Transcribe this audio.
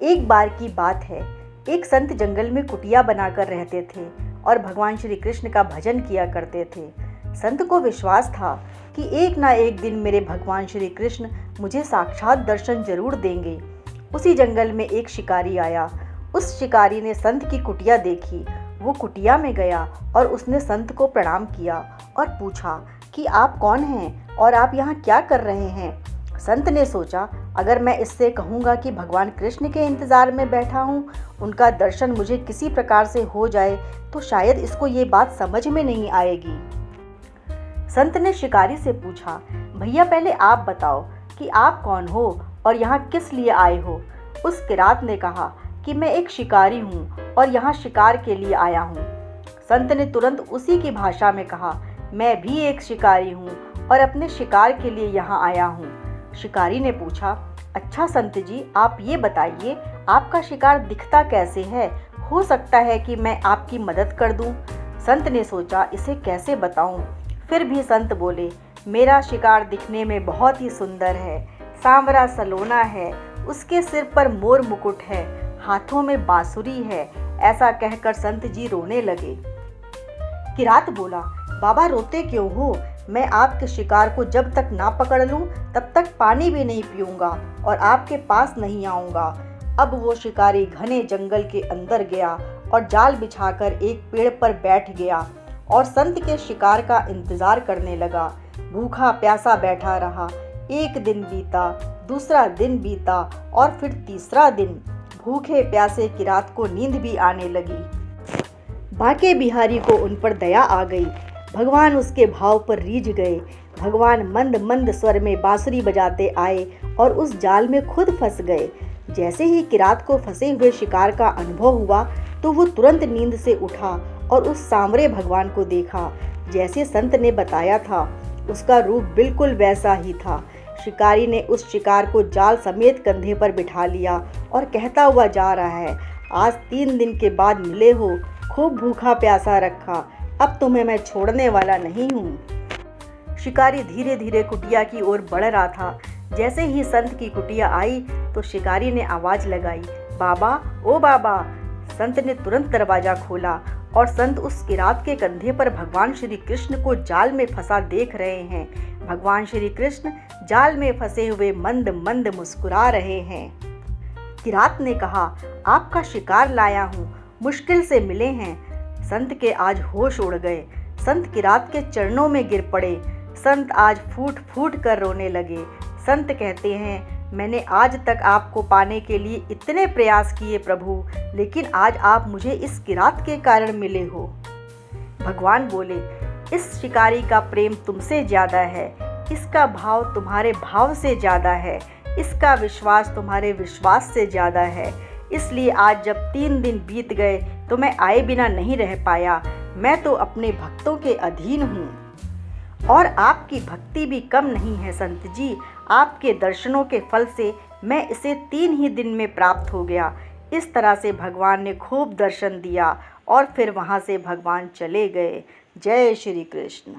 एक बार की बात है, एक संत जंगल में कुटिया बनाकर रहते थे और भगवान श्री कृष्ण का भजन किया करते थे। संत को विश्वास था कि एक ना एक दिन मेरे भगवान श्री कृष्ण मुझे साक्षात दर्शन जरूर देंगे। उसी जंगल में एक शिकारी आया। उस शिकारी ने संत की कुटिया देखी। वो कुटिया में गया और उसने संत को प्रणाम किया और पूछा कि आप कौन हैं और आप यहाँ क्या कर रहे हैं। संत ने सोचा, अगर मैं इससे कहूँगा कि भगवान कृष्ण के इंतज़ार में बैठा हूँ, उनका दर्शन मुझे किसी प्रकार से हो जाए तो शायद इसको ये बात समझ में नहीं आएगी। संत ने शिकारी से पूछा, भैया पहले आप बताओ कि आप कौन हो और यहाँ किस लिए आए हो। उस किरात ने कहा कि मैं एक शिकारी हूँ और यहाँ शिकार के लिए आया हूँ। संत ने तुरंत उसी की भाषा में कहा, मैं भी एक शिकारी हूँ और अपने शिकार के लिए यहाँ आया हूँ। शिकारी ने पूछा, अच्छा संत जी, आप ये बताइए आपका शिकार दिखता कैसे है, हो सकता है कि मैं आपकी मदद कर दूं। संत ने सोचा, इसे कैसे बताऊं। फिर भी संत बोले, मेरा शिकार दिखने में बहुत ही सुंदर है, सांवरा सलोना है, उसके सिर पर मोर मुकुट है, हाथों में बांसुरी है। ऐसा कहकर संत जी रोने लगे। किरात बोला, बाबा रोते क्यों हो, मैं आपके शिकार को जब तक ना पकड़ लूं तब तक पानी भी नहीं पीऊंगा और आपके पास नहीं आऊंगा। अब वो शिकारी घने जंगल के अंदर गया और जाल बिछाकर एक पेड़ पर बैठ गया और संत के शिकार का इंतजार करने लगा। भूखा प्यासा बैठा रहा। एक दिन बीता, दूसरा दिन बीता और फिर तीसरा दिन। भूखे प्यासे किरात को नींद भी आने लगी। बांके बिहारी को उन पर दया आ गई। भगवान उसके भाव पर रीझ गए। भगवान मंद मंद स्वर में बांसुरी बजाते आए और उस जाल में खुद फंस गए। जैसे ही किरात को फंसे हुए शिकार का अनुभव हुआ तो वो तुरंत नींद से उठा और उस सांवरे भगवान को देखा। जैसे संत ने बताया था, उसका रूप बिल्कुल वैसा ही था। शिकारी ने उस शिकार को जाल समेत कंधे पर बिठा लिया और कहता हुआ जा रहा है, आज 3 दिन के बाद मिले हो, खूब भूखा प्यासा रखा, अब तुम्हें मैं छोड़ने वाला नहीं हूँ। शिकारी धीरे धीरे कुटिया की ओर बढ़ रहा था। जैसे ही संत की कुटिया आई तो शिकारी ने आवाज लगाई, बाबा ओ बाबा। संत ने तुरंत दरवाजा खोला और संत उस किरात के कंधे पर भगवान श्री कृष्ण को जाल में फंसा देख रहे हैं। भगवान श्री कृष्ण जाल में फंसे हुए मंद मंद मुस्कुरा रहे हैं। किरात ने कहा, आपका शिकार लाया हूँ, मुश्किल से मिले हैं। संत के आज होश उड़ गए। संत किरात के चरणों में गिर पड़े। संत आज फूट फूट कर रोने लगे। संत कहते हैं, मैंने आज तक आपको पाने के लिए इतने प्रयास किए प्रभु, लेकिन आज आप मुझे इस किरात के कारण मिले हो। भगवान बोले, इस शिकारी का प्रेम तुमसे ज़्यादा है, इसका भाव तुम्हारे भाव से ज़्यादा है, इसका विश्वास तुम्हारे विश्वास से ज़्यादा है। इसलिए आज जब 3 दिन बीत गए तो मैं आए बिना नहीं रह पाया। मैं तो अपने भक्तों के अधीन हूँ और आपकी भक्ति भी कम नहीं है संत जी। आपके दर्शनों के फल से मैं इसे 3 ही दिन में प्राप्त हो गया। इस तरह से भगवान ने खूब दर्शन दिया और फिर वहाँ से भगवान चले गए। जय श्री कृष्ण।